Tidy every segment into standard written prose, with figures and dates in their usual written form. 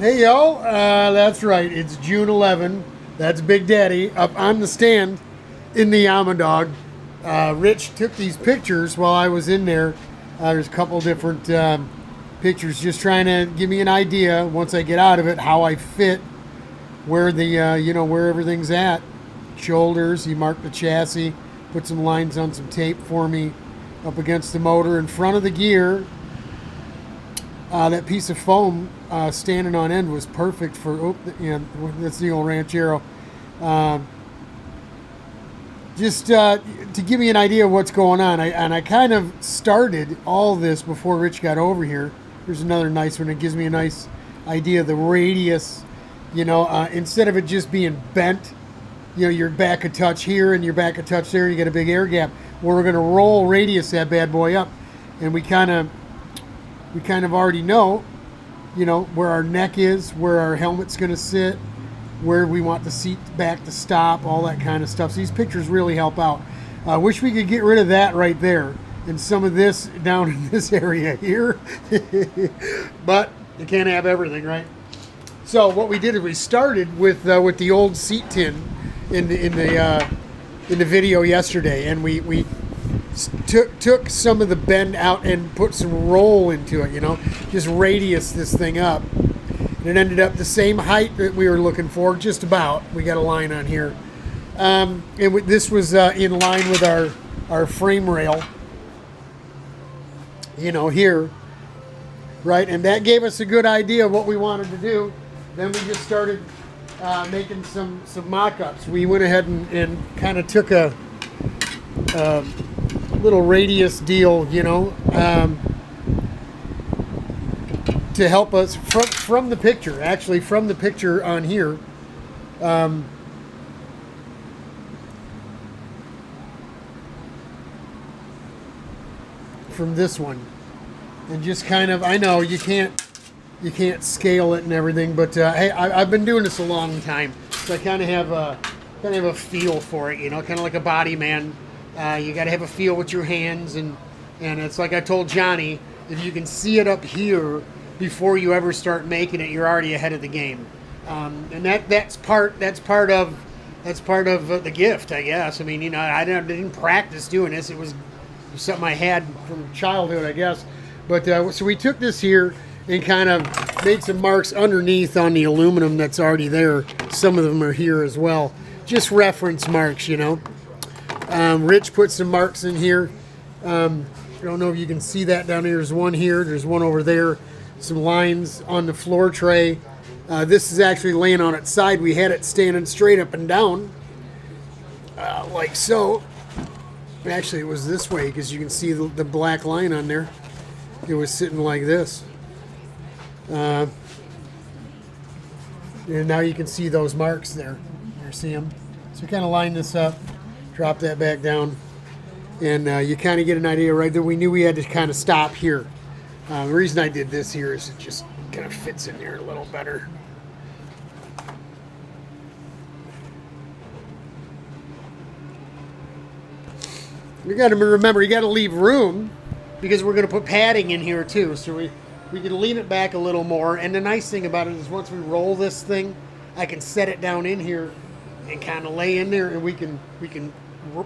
Hey yo, that's right. It's June 11. That's Big Daddy up on the stand in the Yamaha dog. Rich took these pictures while I was in there. There's a couple different pictures, just trying to give me an idea once I get out of it how I fit, where the where everything's at. Shoulders. He marked the chassis, put some lines on some tape for me up against the motor in front of the gear. That piece of foam standing on end was perfect for, that's the old Ranchero. Just to give me an idea of what's going on. I kind of started all this before Rich got over here. Here's another nice one. It gives me a nice idea of the radius, instead of it just being bent, you're back a touch here and you're back a touch there, you get a big air gap. Well, we're going to roll radius that bad boy up, and we kind of already know, where our neck is, where our helmet's going to sit, where we want the seat back to stop, all that kind of stuff. So these pictures really help out. I wish we could get rid of that right there and some of this down in this area here. But you can't have everything, right? So what we did is we started with the old seat tin in the video yesterday, and we took some of the bend out and put some roll into it, just radius this thing up. And it ended up the same height that we were looking for, just about. We got a line on here. And this was in line with our frame rail, here, right? And that gave us a good idea of what we wanted to do. Then we just started making some mock-ups. We went ahead and kind of took a little radius deal, to help us from the picture, actually from the picture on here. From this one, and just kind of, I know you can't scale it and everything, but hey, I've been doing this a long time, so I kind of have a feel for it, kind of like a body man. You got to have a feel with your hands, and it's like I told Johnny, if you can see it up here before you ever start making it, you're already ahead of the game. And that's part of the gift, I guess. I mean, I didn't practice doing this. It was something I had from childhood, I guess. But so we took this here and kind of made some marks underneath on the aluminum that's already there. Some of them are here as well. Just reference marks, Rich put some marks in here. I don't know if you can see that down here. There's one here. There's one over there. Some lines on the floor tray. This is actually laying on its side. We had it standing straight up and down, like so. Actually, it was this way because you can see the black line on there. It was sitting like this. And now you can see those marks there. You see them? So kind of line this up. Drop that back down, and you kind of get an idea right there. We knew we had to kind of stop here. The reason I did this here is it just kind of fits in there a little better. You got to remember, you got to leave room because we're going to put padding in here too. So we can lean it back a little more. And the nice thing about it is once we roll this thing, I can set it down in here and kind of lay in there, and we can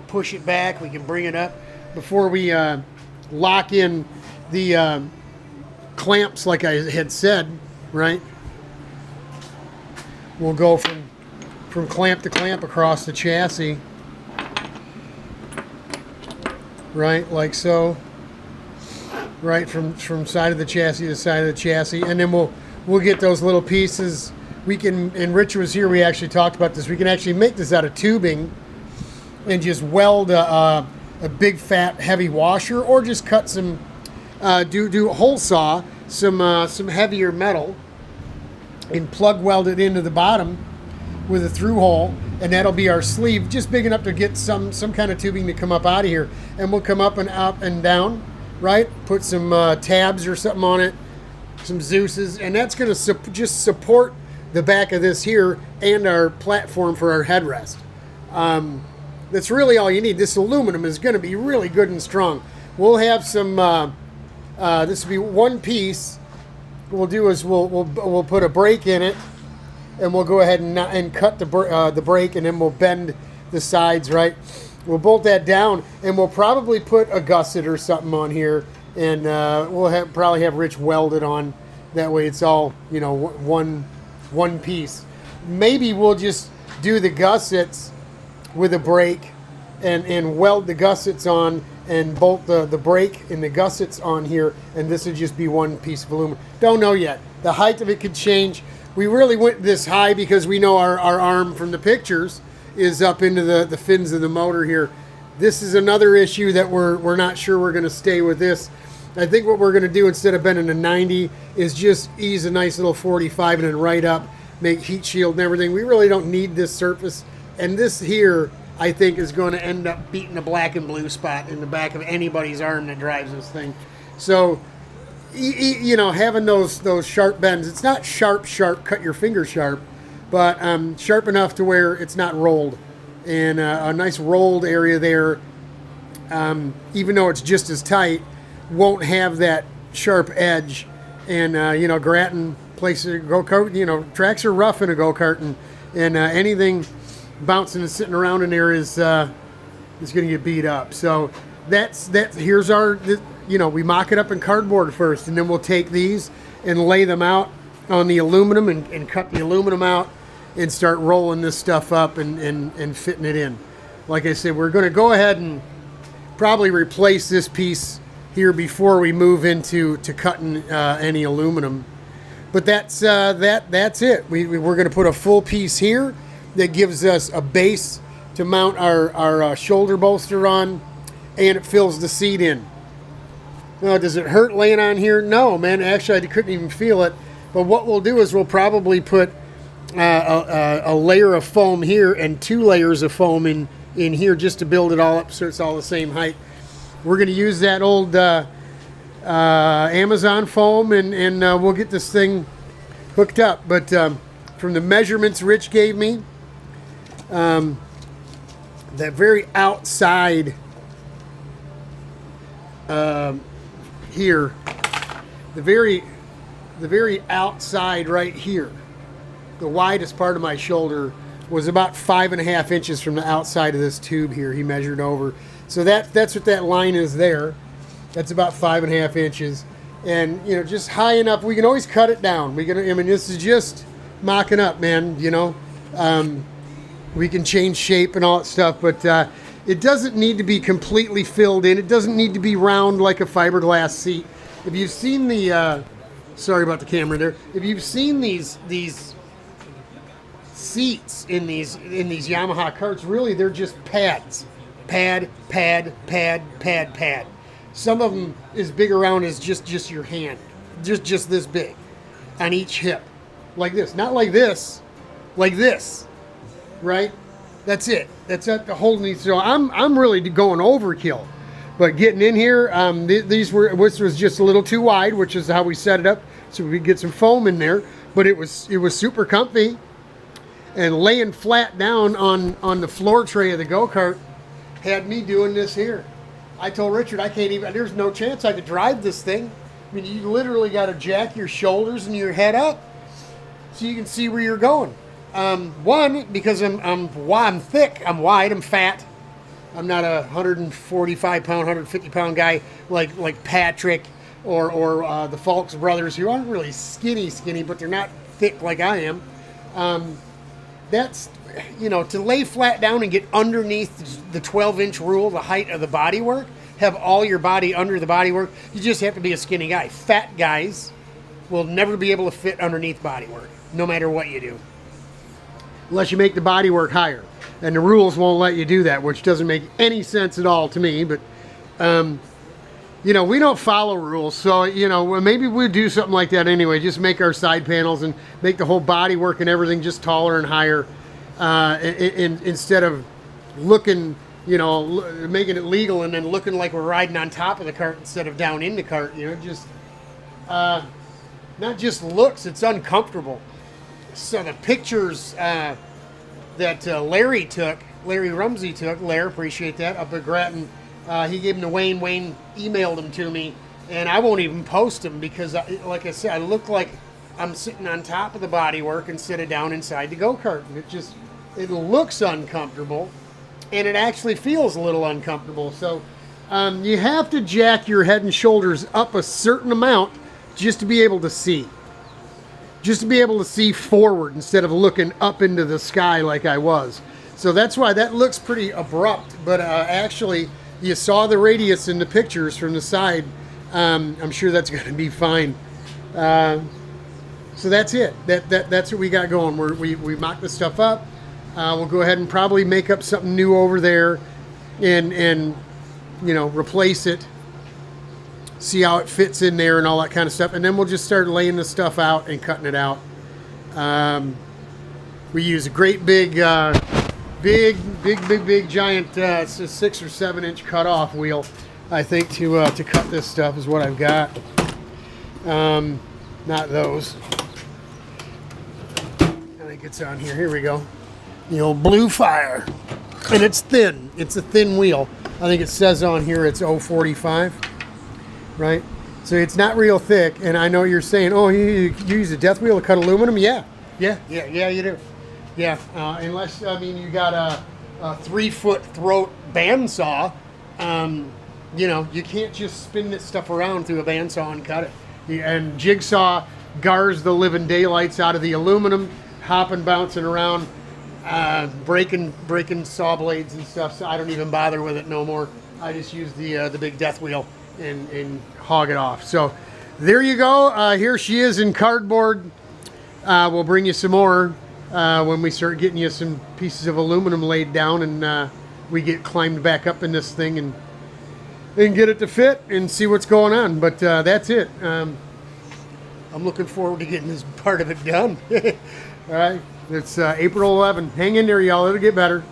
push it back, we can bring it up before we lock in the clamps like I had said, right? We'll go from clamp to clamp across the chassis, right, like so, right, from side of the chassis to side of the chassis, and then we'll get those little pieces. We can, and Rich was here, we actually talked about this, we can actually make this out of tubing and just weld a big fat heavy washer, or just cut some, do a hole saw some heavier metal and plug weld it into the bottom with a through hole, and that'll be our sleeve, just big enough to get some kind of tubing to come up out of here, and we'll come up and down, right? Put some tabs or something on it, some Zeus's, and that's going to just support the back of this here and our platform for our headrest. That's really all you need. This aluminum is going to be really good and strong. We'll have some, this will be one piece what we'll do is we'll put a brake in it, and we'll go ahead and cut the brake, and then we'll bend the sides, right? We'll bolt that down, and we'll probably put a gusset or something on here, and we'll probably have Rich weld it on. That way it's all, you know, one piece. Maybe we'll just do the gussets with a brake and weld the gussets on and bolt the brake and the gussets on here, and this would just be one piece of aluminum. Don't know yet. The height of it could change. We really went this high because we know our arm from the pictures is up into the fins of the motor here. This is another issue that we're not sure we're going to stay with this. I think what we're going to do instead of bending a 90 is just ease a nice little 45 and then right up, make heat shield and everything. We really don't need this surface. And this here, I think, is going to end up beating a black and blue spot in the back of anybody's arm that drives this thing. So, you know, having those sharp bends, it's not sharp, cut your finger sharp, but sharp enough to where it's not rolled. And a nice rolled area there, even though it's just as tight, won't have that sharp edge. And you know, Grattan places go-kart, you know, tracks are rough in a go-kart, and anything bouncing and sitting around in there is going to get beat up. So that's here's our, you know, we mock it up in cardboard first, and then we'll take these and lay them out on the aluminum and cut the aluminum out and start rolling this stuff up and fitting it in. Like I said, we're going to go ahead and probably replace this piece here before we move into cutting any aluminum. But that's it. We're going to put a full piece here that gives us a base to mount our shoulder bolster on, and it fills the seat in. Now, does it hurt laying on here? No, man. Actually, I couldn't even feel it. But what we'll do is we'll probably put a layer of foam here and 2 layers of foam in here just to build it all up so it's all the same height. We're going to use that old Amazon foam, and we'll get this thing hooked up. But from the measurements Rich gave me, that very outside here, the very outside right here, the widest part of my shoulder was about 5.5 inches from the outside of this tube here. He measured over. So that's what that line is there. That's about 5.5 inches. And, you know, just high enough. We can always cut it down. I mean, this is just mocking up, man, you know. We can change shape and all that stuff, but it doesn't need to be completely filled in. It doesn't need to be round like a fiberglass seat. If you've seen the, sorry about the camera there. If you've seen these seats in these Yamaha karts, really they're just pads. Pad. Some of them is big around as just your hand, just this big on each hip, like this. Not like this, like this, right? That's it. That's at the holding these. So I'm really going overkill, but getting in here, this was just a little too wide, which is how we set it up so we could get some foam in there. But it was super comfy, and laying flat down on the floor tray of the go-kart had me doing this here. I told Richard I can't even, there's no chance I could drive this thing. I mean, you literally got to jack your shoulders and your head up so you can see where you're going. One, because I'm thick, I'm wide, I'm fat. I'm not a 145 pound, 150 pound guy like Patrick or the Falks brothers, who aren't really skinny, but they're not thick like I am. That's, you know, to lay flat down and get underneath the 12-inch rule, the height of the bodywork, have all your body under the bodywork, you just have to be a skinny guy. Fat guys will never be able to fit underneath bodywork, no matter what you do. Unless you make the bodywork higher. And the rules won't let you do that, which doesn't make any sense at all to me. But, you know, we don't follow rules. So, you know, maybe we'll do something like that anyway. Just make our side panels and make the whole bodywork and everything just taller and higher. Instead of looking, you know, making it legal and then looking like we're riding on top of the cart instead of down in the cart, you know, just, not just looks, it's uncomfortable. So the pictures that Larry Rumsey took, Larry, appreciate that, up at Grattan, he gave them to Wayne, emailed them to me, And I won't even post them because, like I said, I look like I'm sitting on top of the bodywork instead of down inside the go-kart. And it looks uncomfortable, and it actually feels a little uncomfortable. So you have to jack your head and shoulders up a certain amount just to be able to see. Just to be able to see forward instead of looking up into the sky like I was. So that's why that looks pretty abrupt. But actually, you saw the radius in the pictures from the side. I'm sure that's going to be fine. So that's it. That's what we got going. We mock the stuff up. We'll go ahead and probably make up something new over there, and you know, replace it. See how it fits in there and all that kind of stuff, and then we'll just start laying the stuff out and cutting it out. We use a great big giant 6 or 7 inch cut-off wheel, I think, to cut this stuff is what I've got. Not those. I think it's on here. Here we go. The old Blue Fire, and it's thin. It's a thin wheel. I think it says on here it's 0.45. Right? So it's not real thick, and I know you're saying, oh, you use a death wheel to cut aluminum? Yeah, you do. Yeah, unless, I mean, you got a 3-foot throat bandsaw, you know, you can't just spin this stuff around through a bandsaw and cut it. And jigsaw gars the living daylights out of the aluminum, hopping, bouncing around, breaking saw blades and stuff, so I don't even bother with it no more. I just use the big death wheel and hog it off. So there you go. Here she is in cardboard. We'll bring you some more when we start getting you some pieces of aluminum laid down, and we get climbed back up in this thing and get it to fit and see what's going on. But that's it. I'm looking forward to getting this part of it done. All right, it's April 11. Hang in there, y'all. It'll get better.